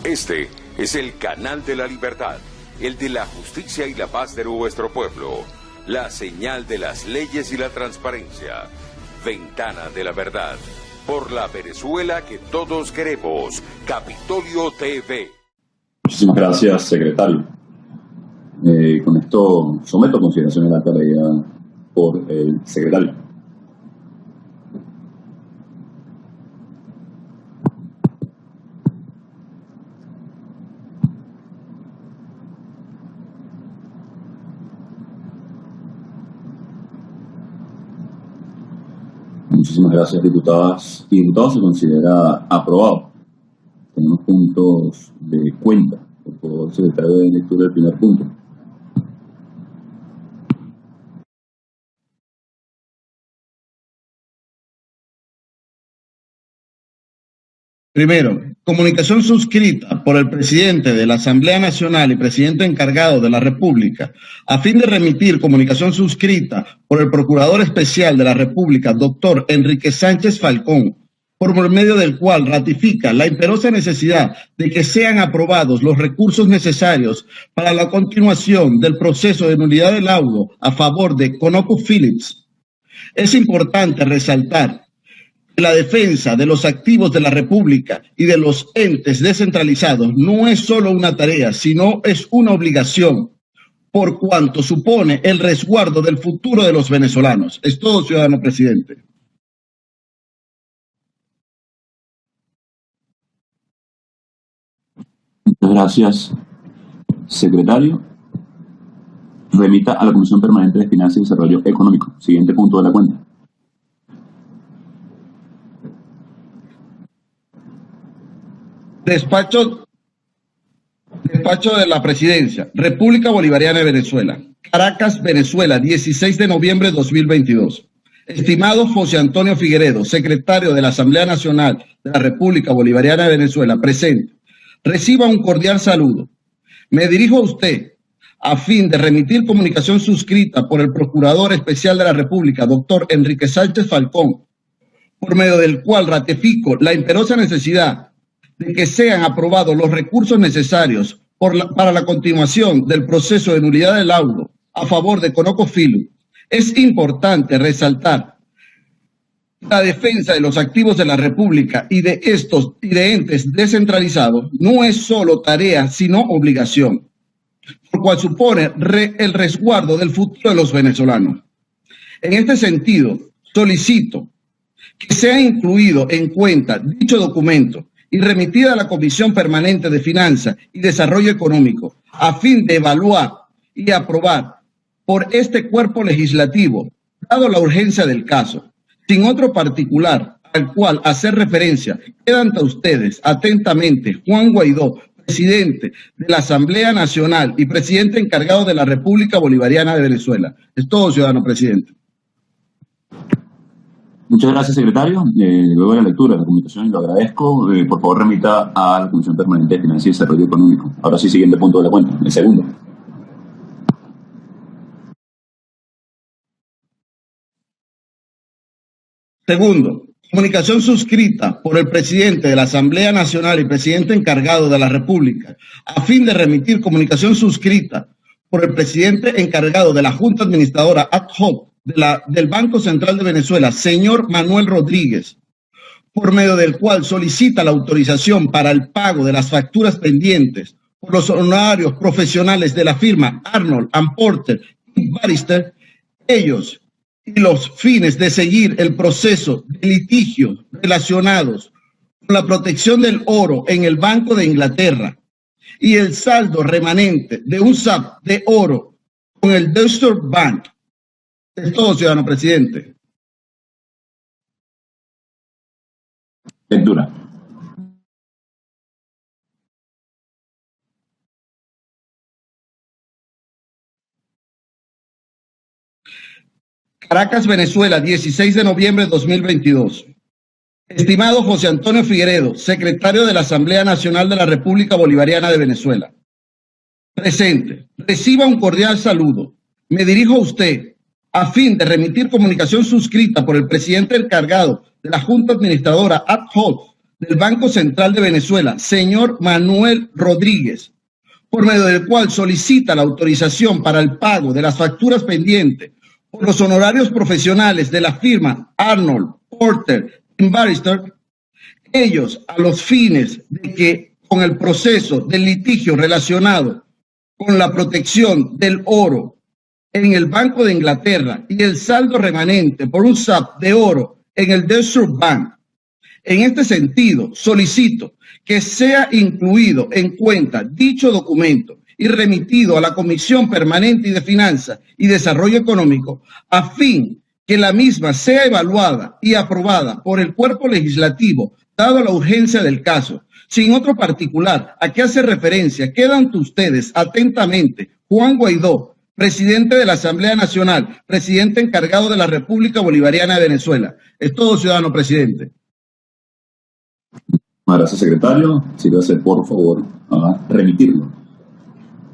Este es el canal de la libertad, el de la justicia y la paz de nuestro pueblo, la señal de las leyes y la transparencia, Ventana de la Verdad, por la Venezuela que todos queremos, Capitolio TV. Muchísimas gracias, secretario. Con esto someto a consideración el acta leída por el secretario. Muchísimas gracias, diputadas y diputados. Se considera aprobado. Tenemos puntos de cuenta. Por favor, secretario, de lectura del primer punto. Primero, comunicación suscrita por el presidente de la Asamblea Nacional y presidente encargado de la República, a fin de remitir comunicación suscrita por el Procurador Especial de la República, doctor Enrique Sánchez Falcón, por medio del cual ratifica la imperiosa necesidad de que sean aprobados los recursos necesarios para la continuación del proceso de nulidad del laudo a favor de ConocoPhillips. Es importante resaltar la defensa de los activos de la República y de los entes descentralizados no es solo una tarea, sino es una obligación, por cuanto supone el resguardo del futuro de los venezolanos. Es todo, ciudadano presidente. Muchas gracias, secretario. Remita a la Comisión Permanente de Finanzas y Desarrollo Económico. Siguiente punto de la cuenta. Despacho de la Presidencia, República Bolivariana de Venezuela, Caracas, Venezuela, 16 de noviembre de 2022. Estimado José Antonio Figueredo, secretario de la Asamblea Nacional de la República Bolivariana de Venezuela, presente. Reciba un cordial saludo. Me dirijo a usted a fin de remitir comunicación suscrita por el Procurador Especial de la República, doctor Enrique Sánchez Falcón, por medio del cual ratifico la imperiosa necesidad de que sean aprobados los recursos necesarios para la continuación del proceso de nulidad del laudo a favor de ConocoPhillips. Es importante resaltar la defensa de los activos de la República y de entes descentralizados no es solo tarea, sino obligación, por cual supone el resguardo del futuro de los venezolanos. En este sentido, solicito que sea incluido en cuenta dicho documento y remitida a la Comisión Permanente de Finanzas y Desarrollo Económico a fin de evaluar y aprobar por este cuerpo legislativo, dado la urgencia del caso, sin otro particular al cual hacer referencia, queda ante ustedes atentamente Juan Guaidó, presidente de la Asamblea Nacional y presidente encargado de la República Bolivariana de Venezuela. Es todo, ciudadano presidente. Muchas gracias, secretario. Luego de la lectura de la comunicación, lo agradezco. Por favor, remita a la Comisión Permanente de Finanzas y Desarrollo Económico. Ahora sí, siguiente punto de la cuenta, el segundo. Segundo, comunicación suscrita por el presidente de la Asamblea Nacional y presidente encargado de la República, a fin de remitir comunicación suscrita por el presidente encargado de la Junta Administradora ad hoc del Banco Central de Venezuela, señor Manuel Rodríguez, por medio del cual solicita la autorización para el pago de las facturas pendientes por los honorarios profesionales de la firma Arnold & Porter y Barister, ellos y los fines de seguir el proceso de litigios relacionados con la protección del oro en el Banco de Inglaterra y el saldo remanente de un SAP de oro con el Deutsche Bank. Es todo, ciudadano presidente. Lectura. Caracas, Venezuela, 16 de noviembre de 2022. Estimado José Antonio Figueredo, secretario de la Asamblea Nacional de la República Bolivariana de Venezuela. Presente. Reciba un cordial saludo. Me dirijo a usted a fin de remitir comunicación suscrita por el presidente encargado de la Junta Administradora ad hoc del Banco Central de Venezuela, señor Manuel Rodríguez, por medio del cual solicita la autorización para el pago de las facturas pendientes por los honorarios profesionales de la firma Arnold, Porter & Barrister, ellos a los fines de que con el proceso del litigio relacionado con la protección del oro en el Banco de Inglaterra y el saldo remanente por un SAP de oro en el Deutsche Bank. En este sentido, solicito que sea incluido en cuenta dicho documento y remitido a la Comisión Permanente de Finanzas y Desarrollo Económico a fin que la misma sea evaluada y aprobada por el cuerpo legislativo, dado la urgencia del caso. Sin otro particular, ¿a qué hace referencia? Quedan ante ustedes atentamente Juan Guaidó, presidente de la Asamblea Nacional, presidente encargado de la República Bolivariana de Venezuela. Es todo, ciudadano presidente. Gracias, secretario. Sírvase, por favor, a remitirlo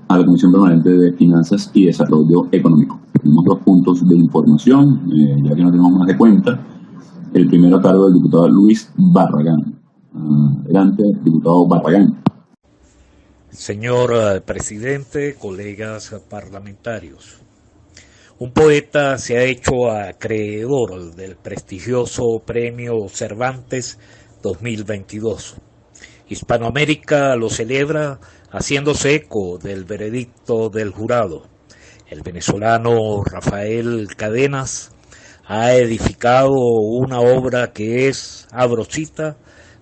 a la Comisión Permanente de Finanzas y Desarrollo Económico. Tenemos 2 puntos de información, ya que no tenemos más de cuenta. El primero a cargo del diputado Luis Barragán. Adelante, diputado Barragán. Señor presidente, colegas parlamentarios, un poeta se ha hecho acreedor del prestigioso Premio Cervantes 2022. Hispanoamérica lo celebra haciéndose eco del veredicto del jurado. El venezolano Rafael Cadenas ha edificado una obra que es, abro cita,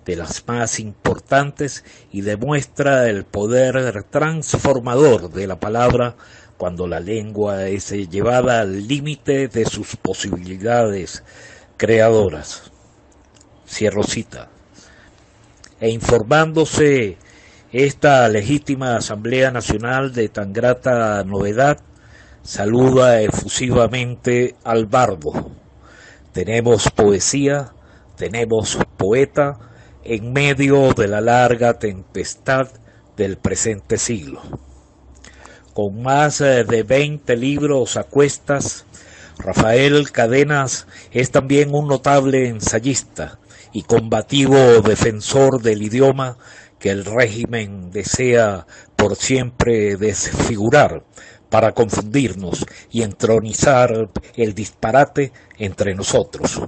de las más importantes y demuestra el poder transformador de la palabra cuando la lengua es llevada al límite de sus posibilidades creadoras. Cierro cita. E informándose esta legítima Asamblea Nacional de tan grata novedad, saluda efusivamente al bardo. Tenemos poesía, tenemos poeta, en medio de la larga tempestad del presente siglo. Con más de 20 libros a cuestas, Rafael Cadenas es también un notable ensayista y combativo defensor del idioma que el régimen desea por siempre desfigurar para confundirnos y entronizar el disparate entre nosotros.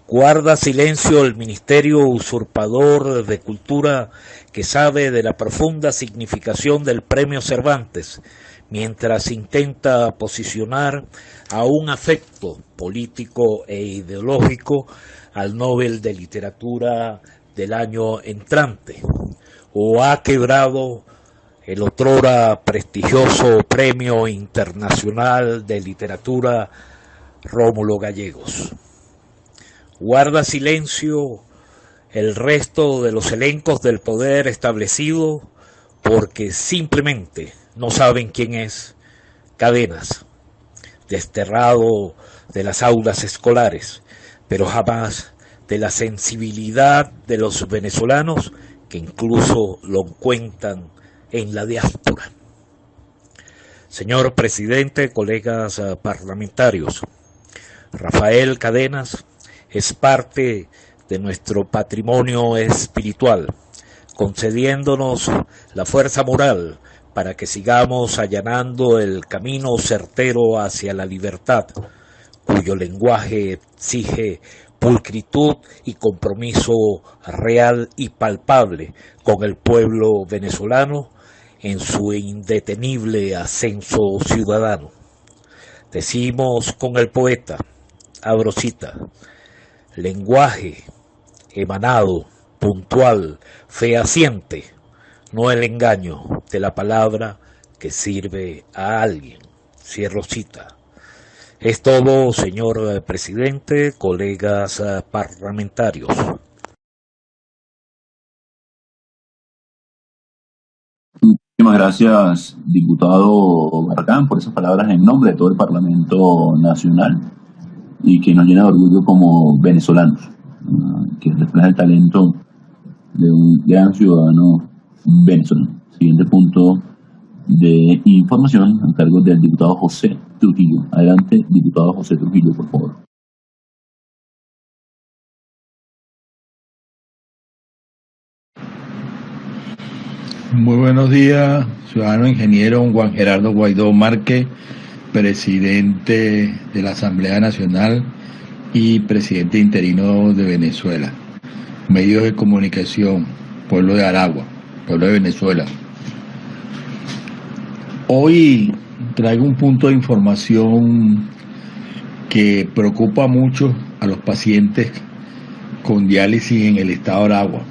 Guarda silencio el Ministerio Usurpador de Cultura que sabe de la profunda significación del Premio Cervantes, mientras intenta posicionar a un afecto político e ideológico al Nobel de Literatura del año entrante, o ha quebrado el otrora prestigioso Premio Internacional de Literatura Rómulo Gallegos. Guarda silencio el resto de los elencos del poder establecido porque simplemente no saben quién es Cadenas, desterrado de las aulas escolares, pero jamás de la sensibilidad de los venezolanos que incluso lo cuentan en la diáspora. Señor presidente, colegas parlamentarios, Rafael Cadenas es parte de nuestro patrimonio espiritual, concediéndonos la fuerza moral para que sigamos allanando el camino certero hacia la libertad, cuyo lenguaje exige pulcritud y compromiso real y palpable con el pueblo venezolano en su indetenible ascenso ciudadano. Decimos con el poeta, abro cita, lenguaje emanado, puntual, fehaciente, no el engaño de la palabra que sirve a alguien. Cierro cita. Es todo, señor presidente, colegas parlamentarios. Muchísimas gracias, diputado Barragán, por esas palabras en nombre de todo el Parlamento Nacional y que nos llena de orgullo como venezolanos, que refleja el talento de un gran ciudadano venezolano. Siguiente punto de información a cargo del diputado José Trujillo. Adelante, diputado José Trujillo, por favor. Muy buenos días, ciudadano ingeniero Juan Gerardo Guaidó Márquez, presidente de la Asamblea Nacional y presidente interino de Venezuela. Medios de comunicación, pueblo de Aragua, pueblo de Venezuela. Hoy traigo un punto de información que preocupa mucho a los pacientes con diálisis en el estado de Aragua.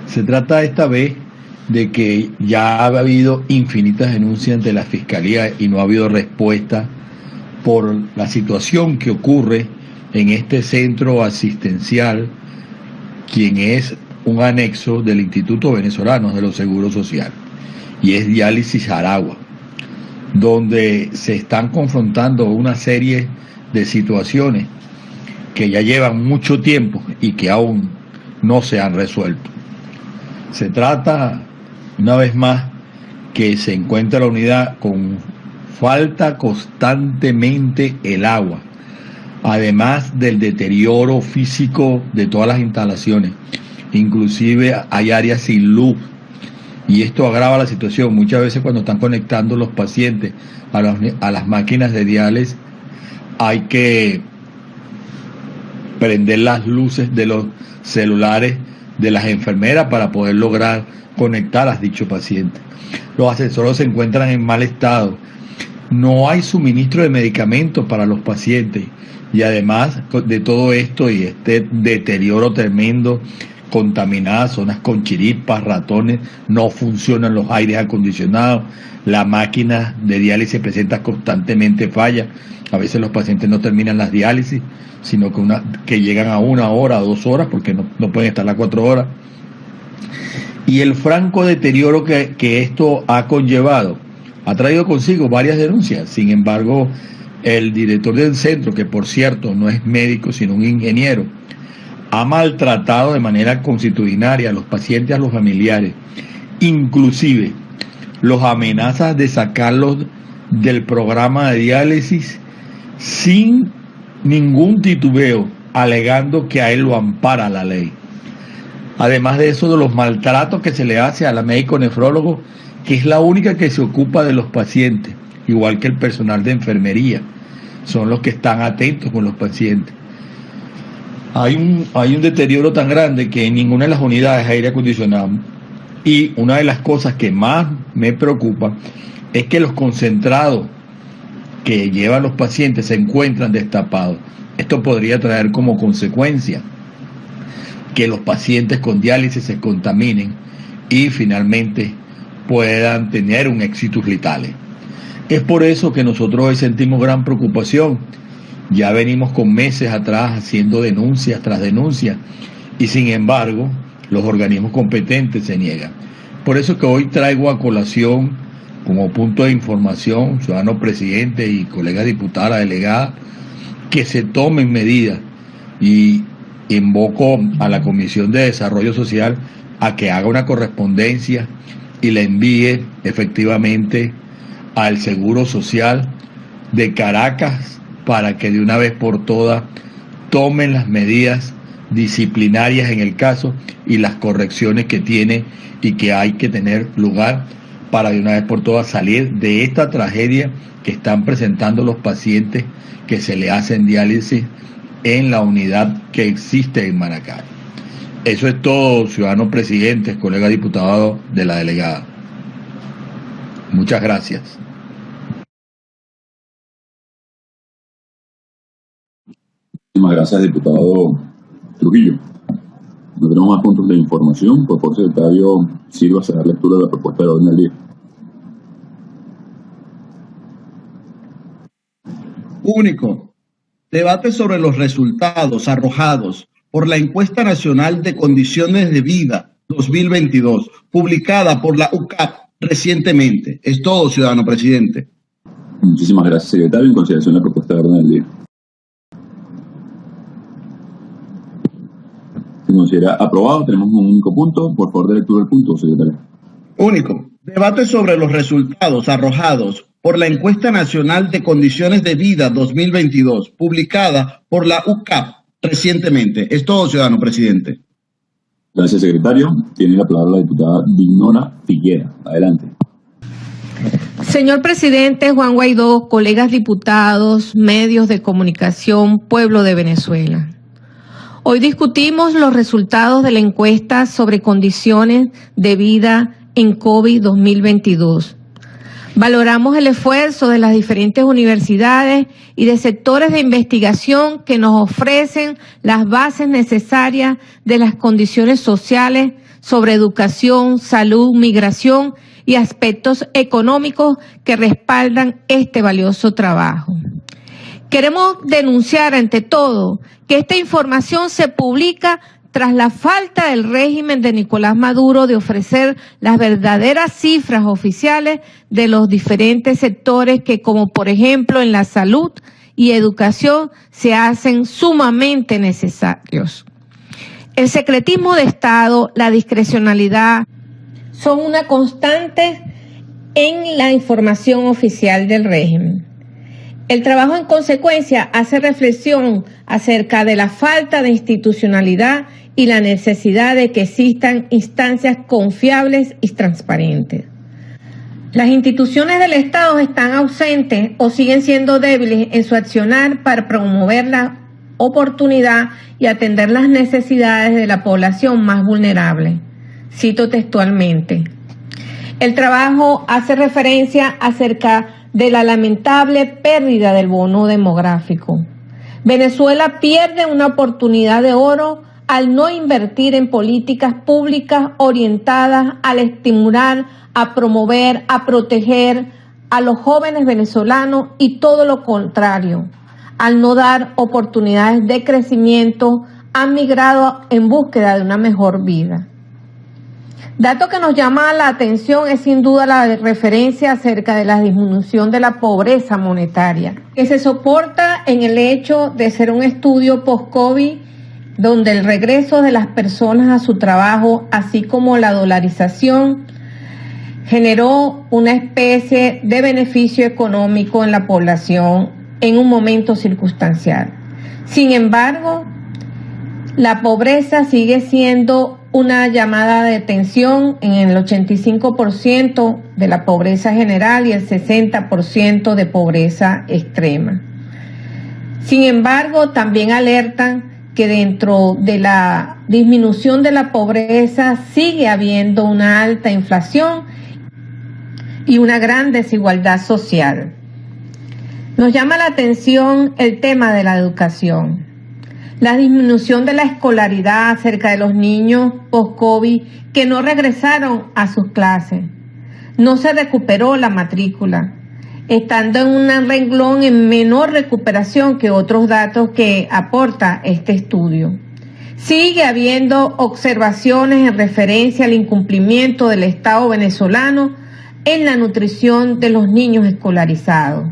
Se trata esta vez de que ya ha habido infinitas denuncias ante la Fiscalía y no ha habido respuesta por la situación que ocurre en este centro asistencial, quien es un anexo del Instituto Venezolano de los Seguros Sociales, y es Diálisis Aragua, donde se están confrontando una serie de situaciones que ya llevan mucho tiempo y que aún no se han resuelto. Se trata, una vez más, que se encuentra la unidad con falta constantemente el agua, además del deterioro físico de todas las instalaciones. Inclusive hay áreas sin luz y esto agrava la situación. Muchas veces cuando están conectando los pacientes a las máquinas de diálisis hay que prender las luces de los celulares de las enfermeras para poder lograr conectar a dicho paciente. Los ascensores se encuentran en mal estado. No hay suministro de medicamentos para los pacientes y además de todo esto y este deterioro tremendo, contaminadas zonas con chiripas, ratones, no funcionan los aires acondicionados, la máquina de diálisis presenta constantemente fallas. A veces los pacientes no terminan las diálisis, sino que llegan a 1 hora o 2 horas porque no pueden estar las 4 horas. Y el franco deterioro que esto ha conllevado ha traído consigo varias denuncias. Sin embargo, el director del centro, que por cierto no es médico sino un ingeniero, ha maltratado de manera consuetudinaria a los pacientes, a los familiares, inclusive los amenazas de sacarlos del programa de diálisis sin ningún titubeo, alegando que a él lo ampara la ley. Además de eso, de los maltratos que se le hace a la médico nefrólogo, que es la única que se ocupa de los pacientes, igual que el personal de enfermería, son los que están atentos con los pacientes. Hay un deterioro tan grande que en ninguna de las unidades hay aire acondicionado. Y una de las cosas que más me preocupa es que los concentrados que llevan los pacientes se encuentran destapados. Esto podría traer como consecuencia que los pacientes con diálisis se contaminen y finalmente puedan tener un éxitos letales. Es por eso que nosotros hoy sentimos gran preocupación. Ya venimos con meses atrás haciendo denuncias tras denuncias y sin embargo los organismos competentes se niegan. Por eso que hoy traigo a colación como punto de información, ciudadano presidente y colega diputada delegada, que se tomen medidas, y invoco a la Comisión de Desarrollo Social a que haga una correspondencia y la envíe efectivamente al Seguro Social de Caracas para que de una vez por todas tomen las medidas disciplinarias en el caso y las correcciones que tiene y que hay que tener lugar para de una vez por todas salir de esta tragedia que están presentando los pacientes que se le hacen diálisis en la unidad que existe en Maracay. Eso es todo, ciudadano presidente, colega diputado de la delegada. Muchas gracias. Muchísimas gracias, diputado Trujillo. No tenemos más puntos de información. Por favor, secretario, sírvase a dar lectura de la propuesta de orden del día. Único. Debate sobre los resultados arrojados por la Encuesta Nacional de Condiciones de Vida 2022, publicada por la UCAP recientemente. Es todo, ciudadano presidente. Muchísimas gracias, secretario. En consideración de la propuesta de orden del día. Se considera aprobado. Tenemos un único punto. Por favor, de lectura del punto, secretario. Único. Debate sobre los resultados arrojados por la Encuesta Nacional de Condiciones de Vida 2022, publicada por la UCAP recientemente. Es todo, ciudadano presidente. Gracias, secretario. Tiene la palabra la diputada Dignora Figuera. Adelante. Señor presidente Juan Guaidó, colegas diputados, medios de comunicación, pueblo de Venezuela. Hoy discutimos los resultados de la encuesta sobre condiciones de vida en COVID 2022. Valoramos el esfuerzo de las diferentes universidades y de sectores de investigación que nos ofrecen las bases necesarias de las condiciones sociales sobre educación, salud, migración y aspectos económicos que respaldan este valioso trabajo. Queremos denunciar ante todo que esta información se publica tras la falta del régimen de Nicolás Maduro de ofrecer las verdaderas cifras oficiales de los diferentes sectores que, como por ejemplo en la salud y educación, se hacen sumamente necesarios. El secretismo de Estado, la discrecionalidad, son una constante en la información oficial del régimen. El trabajo, en consecuencia, hace reflexión acerca de la falta de institucionalidad y la necesidad de que existan instancias confiables y transparentes. Las instituciones del Estado están ausentes o siguen siendo débiles en su accionar para promover la oportunidad y atender las necesidades de la población más vulnerable. Cito textualmente. El trabajo hace referencia acerca de la lamentable pérdida del bono demográfico. Venezuela pierde una oportunidad de oro al no invertir en políticas públicas orientadas al estimular, a promover, a proteger a los jóvenes venezolanos y todo lo contrario, al no dar oportunidades de crecimiento, han migrado en búsqueda de una mejor vida. Dato que nos llama la atención es sin duda la referencia acerca de la disminución de la pobreza monetaria, que se soporta en el hecho de ser un estudio post-COVID, donde el regreso de las personas a su trabajo, así como la dolarización, generó una especie de beneficio económico en la población en un momento circunstancial. Sin embargo, la pobreza sigue siendo una llamada de atención en el 85% de la pobreza general y el 60% de pobreza extrema. Sin embargo, también alertan que dentro de la disminución de la pobreza sigue habiendo una alta inflación y una gran desigualdad social. Nos llama la atención el tema de la educación. La disminución de la escolaridad acerca de los niños post-COVID que no regresaron a sus clases. No se recuperó la matrícula, estando en un renglón en menor recuperación que otros datos que aporta este estudio. Sigue habiendo observaciones en referencia al incumplimiento del Estado venezolano en la nutrición de los niños escolarizados.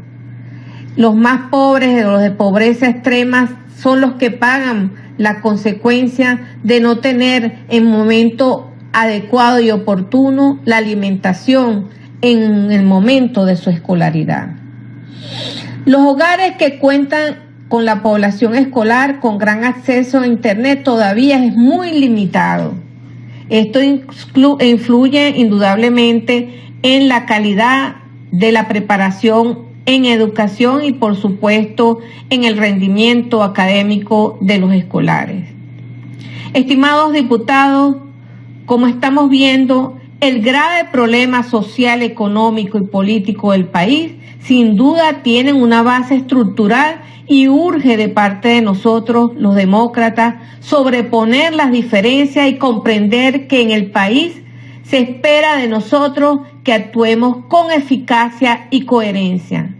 Los más pobres, los de pobreza extrema, son los que pagan la consecuencia de no tener en momento adecuado y oportuno la alimentación en el momento de su escolaridad. Los hogares que cuentan con la población escolar con gran acceso a Internet todavía es muy limitado. Esto influye indudablemente en la calidad de la preparación en educación y, por supuesto, en el rendimiento académico de los escolares. Estimados diputados, como estamos viendo, el grave problema social, económico y político del país sin duda tienen una base estructural y urge de parte de nosotros, los demócratas, sobreponer las diferencias y comprender que en el país se espera de nosotros que actuemos con eficacia y coherencia.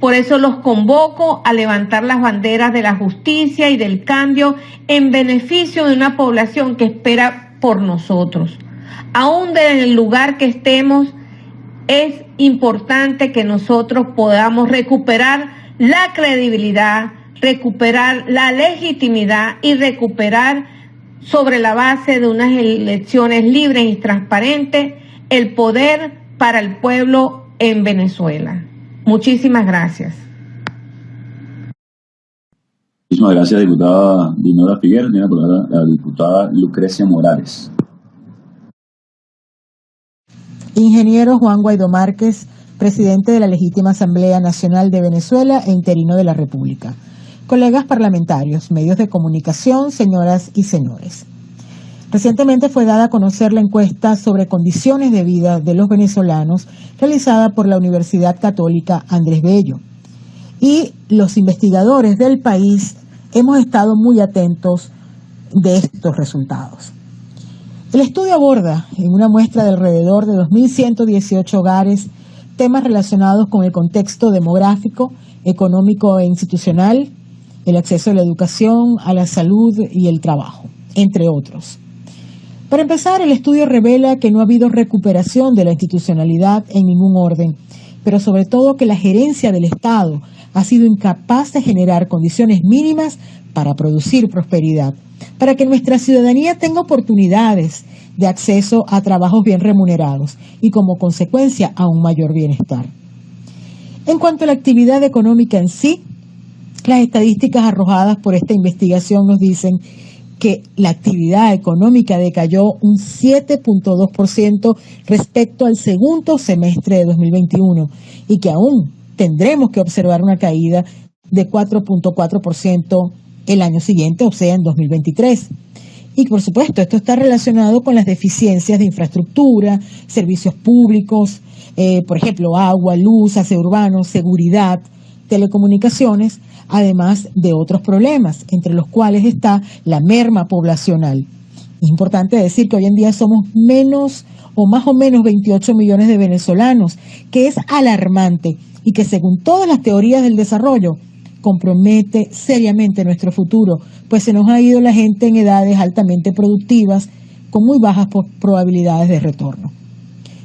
Por eso los convoco a levantar las banderas de la justicia y del cambio en beneficio de una población que espera por nosotros. Aún desde el lugar que estemos, es importante que nosotros podamos recuperar la credibilidad, recuperar la legitimidad y recuperar, sobre la base de unas elecciones libres y transparentes, el poder para el pueblo en Venezuela. Muchísimas gracias. Muchísimas gracias, diputada Dinora Figueres. Tiene la palabra la diputada Lucrecia Morales. Ingeniero Juan Guaidó Márquez, presidente de la Legítima Asamblea Nacional de Venezuela e interino de la República. Colegas parlamentarios, medios de comunicación, señoras y señores. Recientemente fue dada a conocer la encuesta sobre condiciones de vida de los venezolanos realizada por la Universidad Católica Andrés Bello. Y los investigadores del país hemos estado muy atentos de estos resultados. El estudio aborda, en una muestra de alrededor de 2.118 hogares, temas relacionados con el contexto demográfico, económico e institucional, el acceso a la educación, a la salud y el trabajo, entre otros. Para empezar, el estudio revela que no ha habido recuperación de la institucionalidad en ningún orden, pero sobre todo que la gerencia del Estado ha sido incapaz de generar condiciones mínimas para producir prosperidad, para que nuestra ciudadanía tenga oportunidades de acceso a trabajos bien remunerados y como consecuencia a un mayor bienestar. En cuanto a la actividad económica en sí, las estadísticas arrojadas por esta investigación nos dicen que la actividad económica decayó un 7.2% respecto al segundo semestre de 2021 y que aún tendremos que observar una caída de 4.4% el año siguiente, o sea, en 2023. Y por supuesto, esto está relacionado con las deficiencias de infraestructura, servicios públicos, por ejemplo, agua, luz, aseo urbano, seguridad, telecomunicaciones, además de otros problemas, entre los cuales está la merma poblacional. Es importante decir que hoy en día somos menos o más o menos 28 millones de venezolanos, que es alarmante y que según todas las teorías del desarrollo compromete seriamente nuestro futuro, pues se nos ha ido la gente en edades altamente productivas con muy bajas probabilidades de retorno.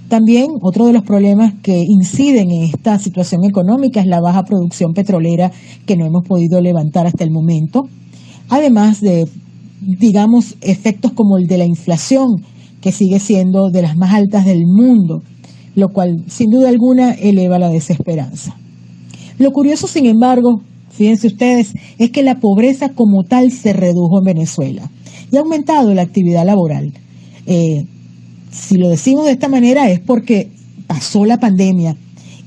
También otro de los problemas que inciden en esta situación económica es la baja producción petrolera que no hemos podido levantar hasta el momento, además de, digamos, efectos como el de la inflación, que sigue siendo de las más altas del mundo, lo cual sin duda alguna eleva la desesperanza. Lo curioso, sin embargo, fíjense ustedes, es que la pobreza como tal se redujo en Venezuela y ha aumentado la actividad laboral. Si lo decimos de esta manera es porque pasó la pandemia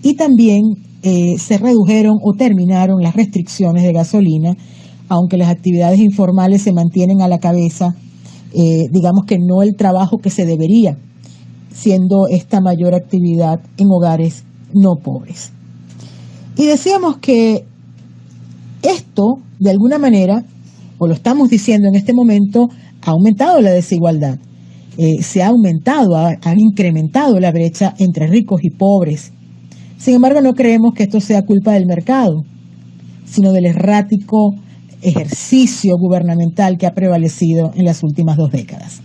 y también se redujeron o terminaron las restricciones de gasolina, aunque las actividades informales se mantienen a la cabeza, digamos que no el trabajo que se debería, siendo esta mayor actividad en hogares no pobres. Y decíamos que esto, de alguna manera, o lo estamos diciendo en este momento, ha aumentado la desigualdad. Se ha aumentado, han incrementado la brecha entre ricos y pobres. Sin embargo, no creemos que esto sea culpa del mercado, sino del errático ejercicio gubernamental que ha prevalecido en las últimas 2 décadas.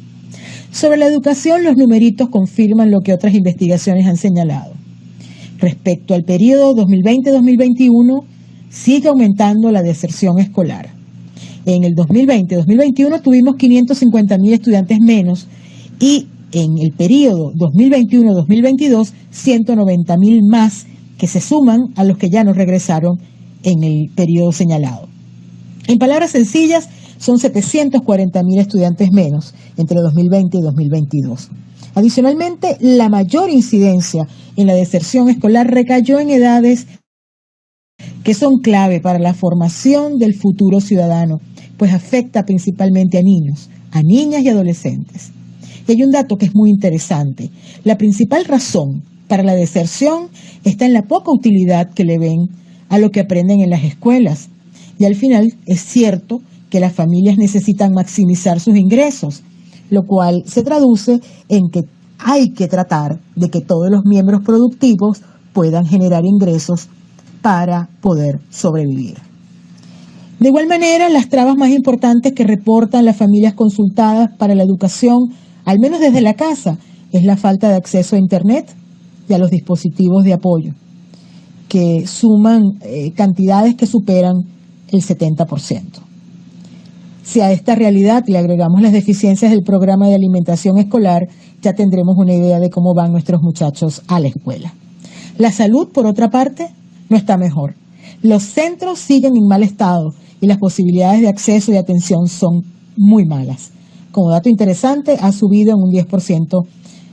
Sobre la educación, los numeritos confirman lo que otras investigaciones han señalado. Respecto al periodo 2020-2021, sigue aumentando la deserción escolar. En el 2020-2021 tuvimos 550.000 estudiantes menos y en el periodo 2021-2022 190.000 más que se suman a los que ya no regresaron en el periodo señalado. En palabras sencillas, son 740.000 estudiantes menos entre 2020 y 2022. Adicionalmente, la mayor incidencia en la deserción escolar recayó en edades que son clave para la formación del futuro ciudadano, pues afecta principalmente a niños, a niñas y adolescentes. Y hay un dato que es muy interesante. La principal razón para la deserción está en la poca utilidad que le ven a lo que aprenden en las escuelas. Y al final es cierto que las familias necesitan maximizar sus ingresos, lo cual se traduce en que hay que tratar de que todos los miembros productivos puedan generar ingresos para poder sobrevivir. De igual manera, las trabas más importantes que reportan las familias consultadas para la educación, al menos desde la casa, es la falta de acceso a Internet y a los dispositivos de apoyo, que suman cantidades que superan el 70%. Si a esta realidad le agregamos las deficiencias del programa de alimentación escolar, ya tendremos una idea de cómo van nuestros muchachos a la escuela. La salud, por otra parte, no está mejor. Los centros siguen en mal estado y las posibilidades de acceso y atención son muy malas. Como dato interesante, ha subido en un 10%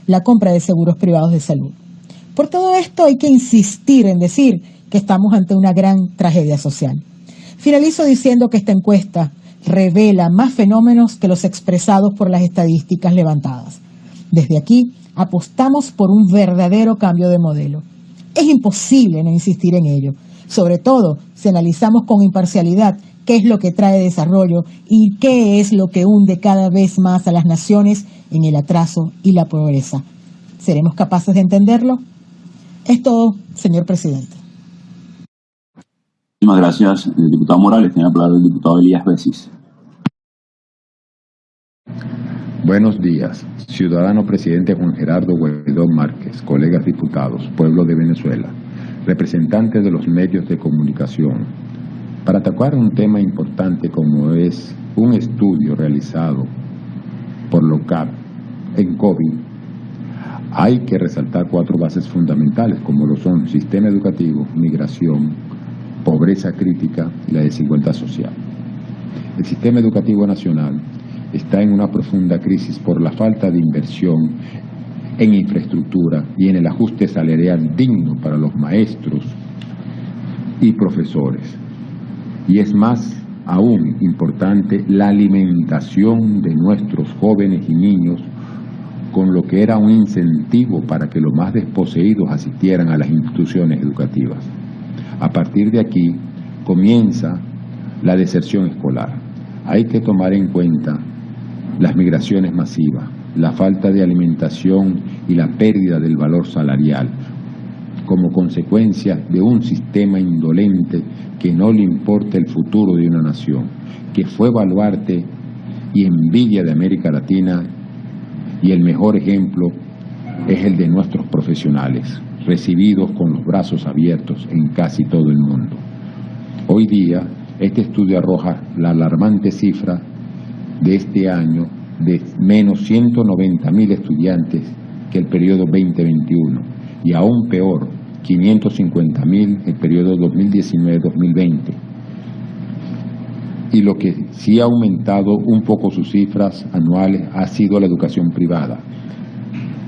la compra de seguros privados de salud. Por todo esto hay que insistir en decir que estamos ante una gran tragedia social. Finalizo diciendo que esta encuesta revela más fenómenos que los expresados por las estadísticas levantadas. Desde aquí apostamos por un verdadero cambio de modelo. Es imposible no insistir en ello, sobre todo si analizamos con imparcialidad qué es lo que trae desarrollo y qué es lo que hunde cada vez más a las naciones en el atraso y la pobreza. ¿Seremos capaces de entenderlo? Es todo, señor presidente. Muchísimas gracias, diputado Morales. Tiene la palabra el diputado Elías Besis. Buenos días, ciudadano presidente Juan Gerardo Guaidó Márquez, colegas diputados, pueblo de Venezuela, representantes de los medios de comunicación, para tocar un tema importante como es un estudio realizado por LOCAP en COVID. Hay que resaltar 4 bases fundamentales como lo son sistema educativo, migración, pobreza crítica y la desigualdad social. El sistema educativo nacional está en una profunda crisis por la falta de inversión en infraestructura y en el ajuste salarial digno para los maestros y profesores. Y es más aún importante la alimentación de nuestros jóvenes y niños, con lo que era un incentivo para que los más desposeídos asistieran a las instituciones educativas. A partir de aquí comienza la deserción escolar. Hay que tomar en cuenta las migraciones masivas, la falta de alimentación y la pérdida del valor salarial, como consecuencia de un sistema indolente que no le importa el futuro de una nación, que fue baluarte y envidia de América Latina, y el mejor ejemplo es el de nuestros profesionales, recibidos con los brazos abiertos en casi todo el mundo. Hoy día, este estudio arroja la alarmante cifra de este año de menos 190.000 estudiantes que el periodo 2021 y aún peor, 550.000 el periodo 2019-2020. Y lo que sí ha aumentado un poco sus cifras anuales ha sido la educación privada,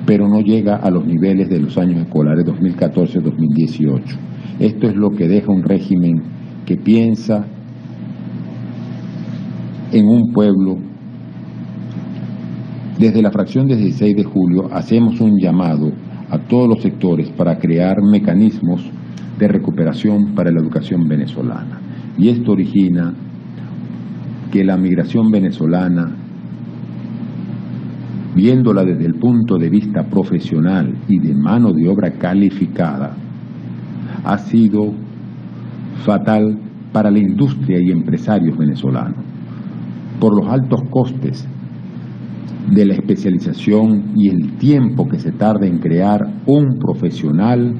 pero no llega a los niveles de los años escolares 2014-2018. Esto es lo que deja un régimen que piensa en un pueblo. Desde la fracción del 16 de julio hacemos un llamado a todos los sectores para crear mecanismos de recuperación para la educación venezolana. Y esto origina que la migración venezolana, viéndola desde el punto de vista profesional y de mano de obra calificada, ha sido fatal para la industria y empresarios venezolanos, por los altos costes de la especialización y el tiempo que se tarda en crear un profesional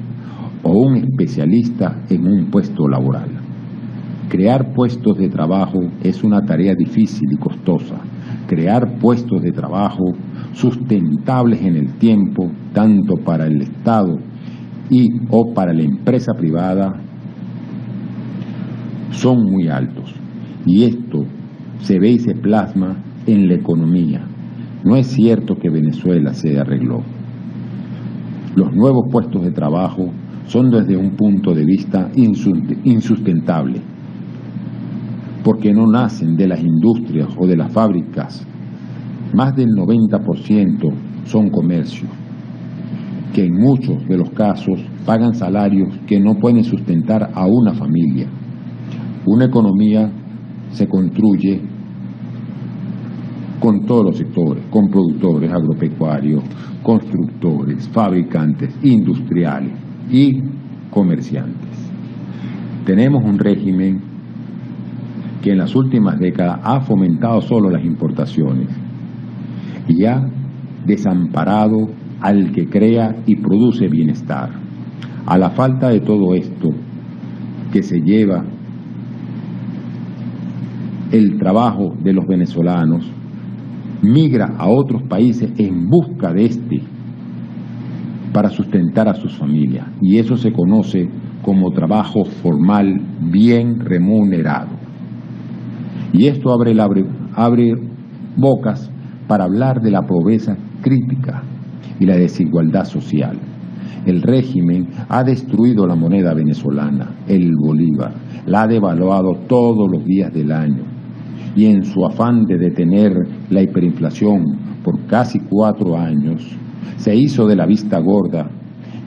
o un especialista en un puesto laboral. Crear puestos de trabajo es una tarea difícil y costosa. Crear puestos de trabajo sustentables en el tiempo, tanto para el Estado o para la empresa privada, son muy altos. Y esto se ve y se plasma en la economía. No es cierto que Venezuela se arregló. Los nuevos puestos de trabajo son desde un punto de vista insustentable, porque no nacen de las industrias o de las fábricas. Más del 90% son comercios, que en muchos de los casos pagan salarios que no pueden sustentar a una familia. Una economía se construye con todos los sectores, con productores agropecuarios, constructores, fabricantes, industriales y comerciantes. Tenemos un régimen que en las últimas décadas ha fomentado solo las importaciones y ha desamparado al que crea y produce bienestar. A la falta de todo esto que se lleva el trabajo de los venezolanos, migra a otros países en busca de para sustentar a sus familias, y eso se conoce como trabajo formal bien remunerado. Y esto abre bocas para hablar de la pobreza crítica y la desigualdad social. El régimen ha destruido la moneda venezolana, el bolívar, la ha devaluado todos los días del año y en su afán de detener la hiperinflación por casi 4 años, se hizo de la vista gorda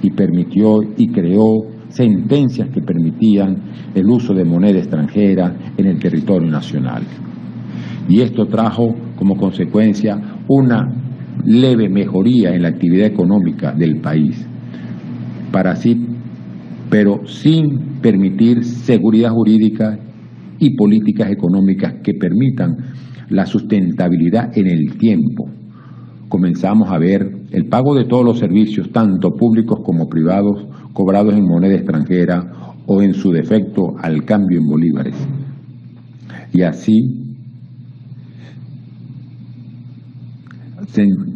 y permitió y creó sentencias que permitían el uso de moneda extranjera en el territorio nacional. Y esto trajo como consecuencia una leve mejoría en la actividad económica del país, pero sin permitir seguridad jurídica y políticas económicas que permitan la sustentabilidad en el tiempo. Comenzamos a ver el pago de todos los servicios, tanto públicos como privados, cobrados en moneda extranjera o en su defecto al cambio en bolívares. Y así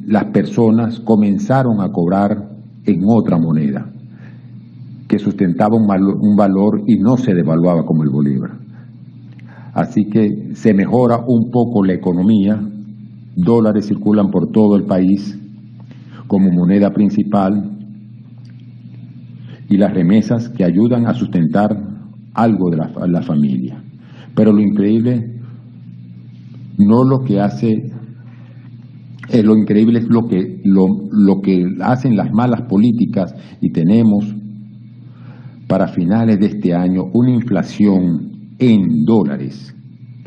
las personas comenzaron a cobrar en otra moneda que sustentaba un valor y no se devaluaba como el bolívar. Así que se mejora un poco la economía, dólares circulan por todo el país como moneda principal y las remesas que ayudan a sustentar algo de la familia. Pero lo increíble, no lo que hace, lo increíble es lo que hacen las malas políticas y tenemos para finales de este año una inflación en dólares,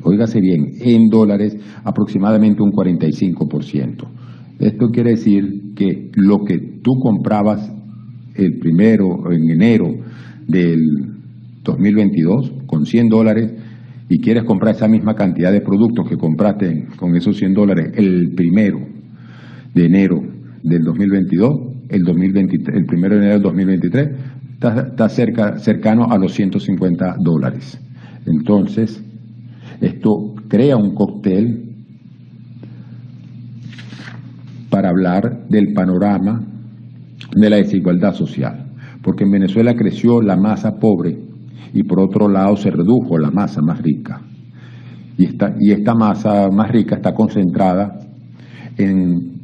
óigase bien, en dólares aproximadamente un 45%. Esto quiere decir que lo que tú comprabas en enero del 2022 con $100 y quieres comprar esa misma cantidad de productos que compraste con esos $100 el 1 de enero del 2022, el 1 de enero del 2023, está cercano a los $150. Entonces, esto crea un cóctel para hablar del panorama de la desigualdad social, porque en Venezuela creció la masa pobre y por otro lado se redujo la masa más rica. Y esta masa más rica está concentrada en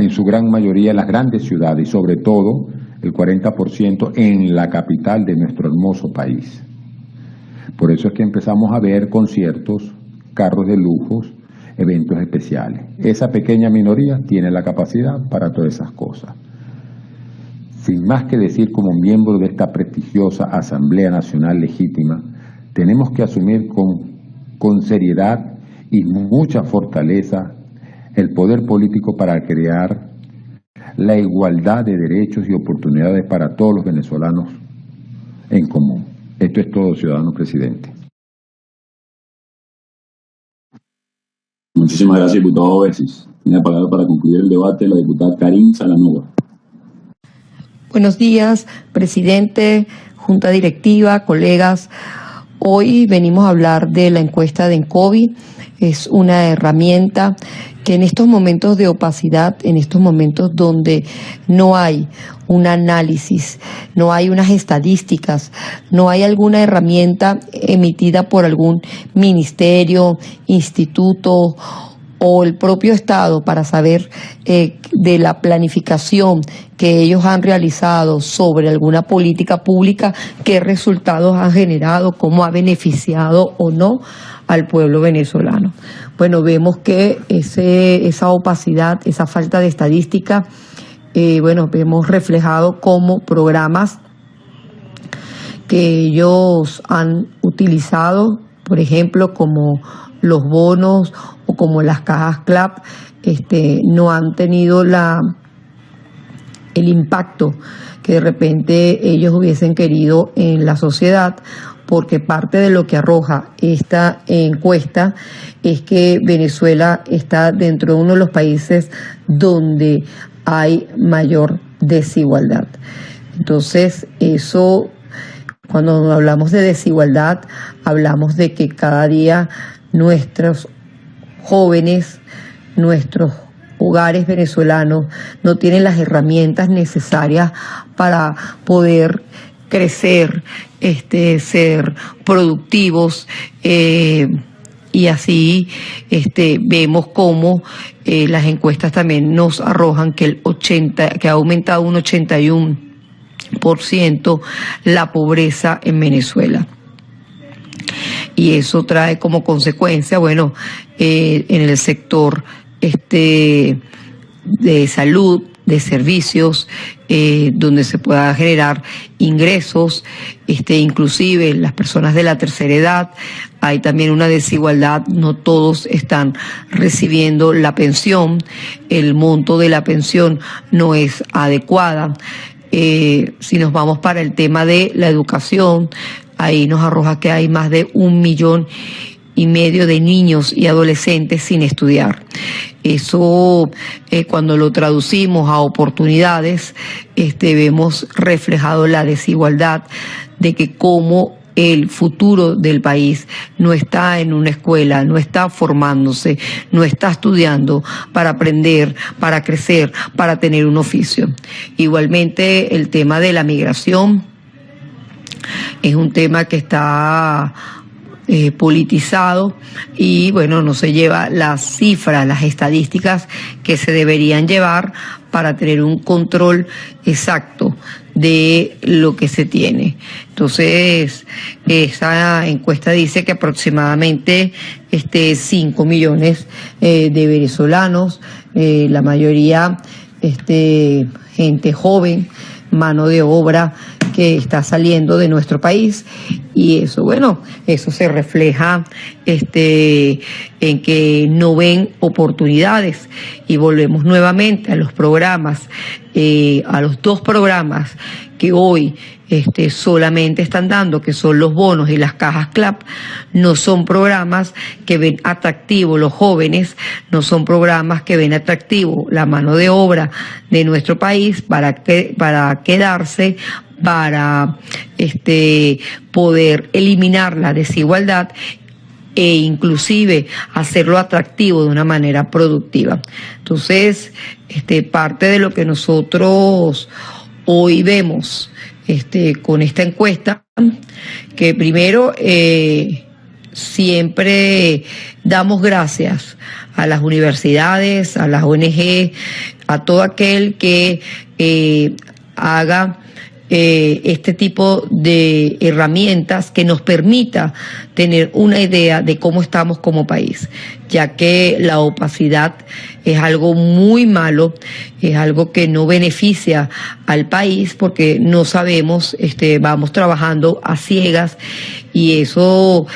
su gran mayoría en las grandes ciudades y sobre todo el 40% en la capital de nuestro hermoso país. Por eso es que empezamos a ver conciertos, carros de lujos, eventos especiales. Esa pequeña minoría tiene la capacidad para todas esas cosas. Sin más que decir, como miembro de esta prestigiosa Asamblea Nacional Legítima, tenemos que asumir con seriedad y mucha fortaleza el poder político para crear la igualdad de derechos y oportunidades para todos los venezolanos en común. Esto es todo, ciudadano presidente. Muchísimas gracias, diputado Besis. Tiene la palabra para concluir el debate la diputada Karin Salanova. Buenos días, presidente, junta directiva, colegas. Hoy venimos a hablar de la encuesta de ENCOVI. Es una herramienta que en estos momentos de opacidad, en estos momentos donde no hay un análisis, no hay unas estadísticas, no hay alguna herramienta emitida por algún ministerio, instituto o el propio Estado para saber de la planificación que ellos han realizado sobre alguna política pública, qué resultados ha generado, cómo ha beneficiado o no al pueblo venezolano. Bueno, vemos que esa opacidad, esa falta de estadística, vemos reflejado como programas que ellos han utilizado, por ejemplo, como los bonos o como las cajas CLAP, no han tenido el impacto que de repente ellos hubiesen querido en la sociedad, porque parte de lo que arroja esta encuesta es que Venezuela está dentro de uno de los países donde hay mayor desigualdad. Entonces, eso, cuando hablamos de desigualdad, hablamos de que cada día nuestros jóvenes, nuestros hogares venezolanos no tienen las herramientas necesarias para poder crecer, ser productivos, y así vemos cómo las encuestas también nos arrojan que que ha aumentado un 81% la pobreza en Venezuela. Y eso trae como consecuencia, bueno, en el sector de salud, de servicios, donde se pueda generar ingresos, inclusive las personas de la tercera edad. Hay también una desigualdad, no todos están recibiendo la pensión, el monto de la pensión no es adecuada. Si nos vamos para el tema de la educación, ahí nos arroja que hay más de 1,5 millones de niños y adolescentes sin estudiar. Eso, cuando lo traducimos a oportunidades, vemos reflejado la desigualdad de que como el futuro del país no está en una escuela, no está formándose, no está estudiando para aprender, para crecer, para tener un oficio. Igualmente, el tema de la migración es un tema que está politizado y bueno, no se lleva las cifras, las estadísticas que se deberían llevar para tener un control exacto de lo que se tiene. Entonces, esa encuesta dice que aproximadamente 5 millones de venezolanos, la mayoría gente joven, mano de obra que está saliendo de nuestro país, y eso, bueno, eso se refleja en que no ven oportunidades, y volvemos nuevamente a los programas, a los 2 programas que hoy solamente están dando, que son los bonos y las cajas CLAP. No son programas que ven atractivo los jóvenes, no son programas que ven atractivo la mano de obra de nuestro país para quedarse, para poder eliminar la desigualdad e inclusive hacerlo atractivo de una manera productiva. Entonces, parte de lo que nosotros hoy vemos con esta encuesta, que primero siempre damos gracias a las universidades, a las ONG, a todo aquel que haga este tipo de herramientas que nos permita tener una idea de cómo estamos como país, ya que la opacidad es algo muy malo, es algo que no beneficia al país porque no sabemos, vamos trabajando a ciegas, y eso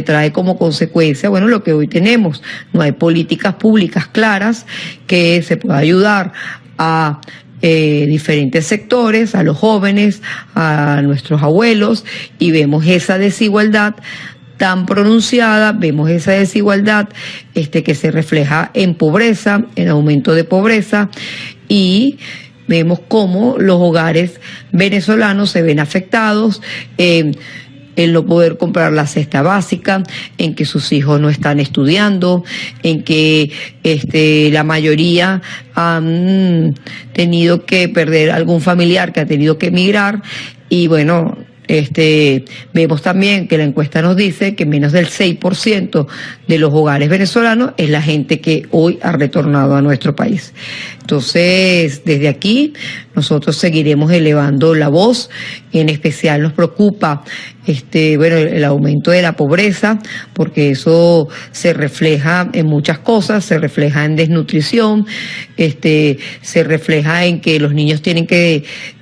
trae como consecuencia, bueno, lo que hoy tenemos. No hay políticas públicas claras que se pueda ayudar a diferentes sectores, a los jóvenes, a nuestros abuelos, y vemos esa desigualdad tan pronunciada, vemos esa desigualdad que se refleja en pobreza, en aumento de pobreza, y vemos cómo los hogares venezolanos se ven afectados en no poder comprar la cesta básica, en que sus hijos no están estudiando, en que la mayoría han tenido que perder algún familiar que ha tenido que emigrar, y bueno, vemos también que la encuesta nos dice que menos del 6% de los hogares venezolanos es la gente que hoy ha retornado a nuestro país. Entonces, desde aquí, nosotros seguiremos elevando la voz. En especial nos preocupa el aumento de la pobreza, porque eso se refleja en muchas cosas, se refleja en desnutrición, se refleja en que los niños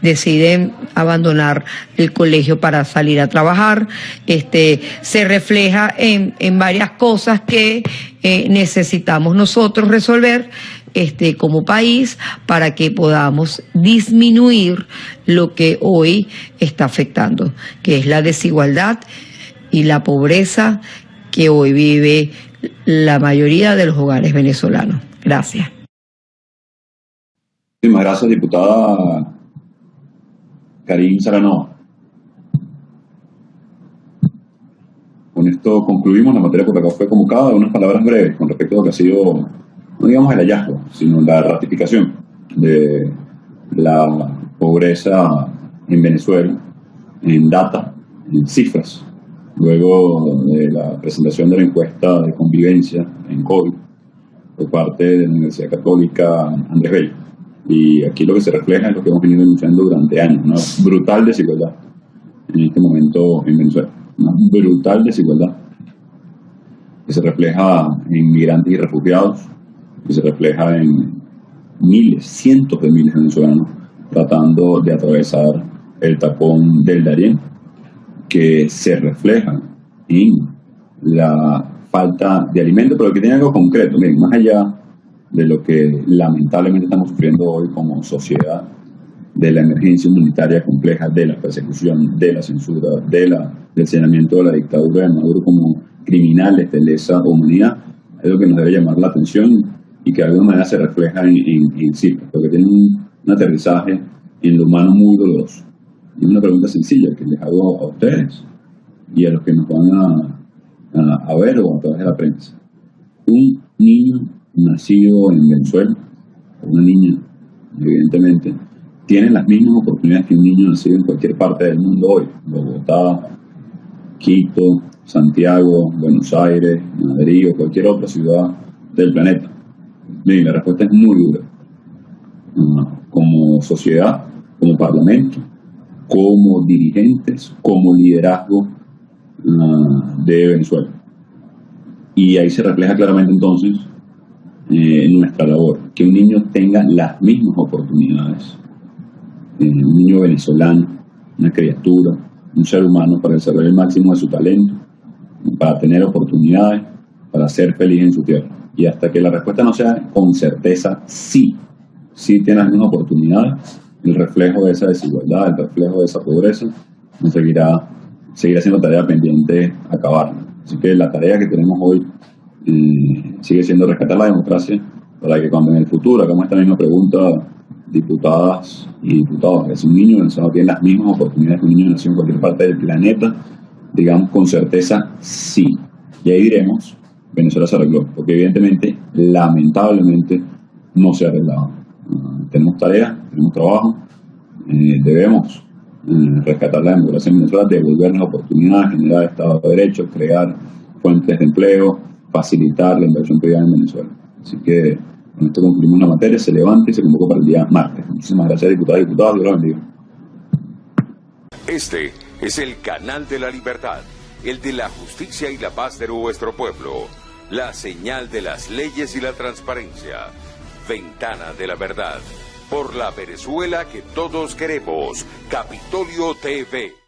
deciden abandonar el colegio para salir a trabajar, se refleja en varias cosas que necesitamos nosotros resolver como país para que podamos disminuir lo que hoy está afectando, que es la desigualdad y la pobreza que hoy vive la mayoría de los hogares venezolanos. Gracias. Muchísimas gracias, diputada Karin Saranova. Con esto concluimos la materia por la que fue convocada. Unas palabras breves con respecto a lo que ha sido, no digamos el hallazgo, sino la ratificación de la pobreza en Venezuela, en data, en cifras, luego de la presentación de la encuesta de convivencia en COVID por parte de la Universidad Católica Andrés Bello. Y aquí lo que se refleja es lo que hemos venido denunciando durante años, una brutal desigualdad en este momento en Venezuela, una brutal desigualdad que se refleja en migrantes y refugiados, que se refleja en miles, cientos de miles de venezolanos tratando de atravesar el tapón del Darién, que se refleja en la falta de alimentos, pero que tiene algo concreto. Miren, más allá de lo que lamentablemente estamos sufriendo hoy como sociedad, de la emergencia humanitaria compleja, de la persecución, de la censura, del señalamiento de la dictadura de Maduro como criminales de lesa humanidad, es lo que nos debe llamar la atención y que de alguna manera se refleja en cifras, porque tiene un aterrizaje en lo humano muy doloroso. Y una pregunta sencilla que les hago a ustedes y a los que nos van a ver o a través de la prensa. Un niño nacido en Venezuela, o una niña, evidentemente, tiene las mismas oportunidades que un niño nacido en cualquier parte del mundo hoy. Bogotá, Quito, Santiago, Buenos Aires, Madrid o cualquier otra ciudad del planeta. Bien, la respuesta es muy dura. Como sociedad, como parlamento, como dirigentes, como liderazgo de Venezuela. Y ahí se refleja claramente entonces nuestra labor, que un niño tenga las mismas oportunidades, un niño venezolano, una criatura, un ser humano, para desarrollar el máximo de su talento, para tener oportunidades, para ser feliz en su tierra. Y hasta que la respuesta no sea con certeza sí tiene las mismas oportunidades, el reflejo de esa desigualdad, el reflejo de esa pobreza, nos seguirá siendo tarea pendiente acabarla. Así que la tarea que tenemos hoy sigue siendo rescatar la democracia para que cuando en el futuro hagamos esta misma pregunta, diputadas y diputados, que si un niño venezolano tiene las mismas oportunidades que un niño nacido en cualquier parte del planeta, digamos con certeza sí. Y ahí diremos, Venezuela se arregló, porque evidentemente, lamentablemente, no se ha arreglado. Tenemos tareas, tenemos trabajo, debemos rescatar la democracia en Venezuela, devolvernos oportunidades, generar Estado de Derecho, crear fuentes de empleo, facilitar la inversión privada en Venezuela. Así que con esto concluimos la materia, se levanta y se convoca para el día martes. Muchísimas gracias, diputadas y diputados, Dios los bendiga. Este es el canal de la libertad, el de la justicia y la paz de nuestro pueblo, la señal de las leyes y la transparencia, Ventana de la Verdad, por la Venezuela que todos queremos, Capitolio TV.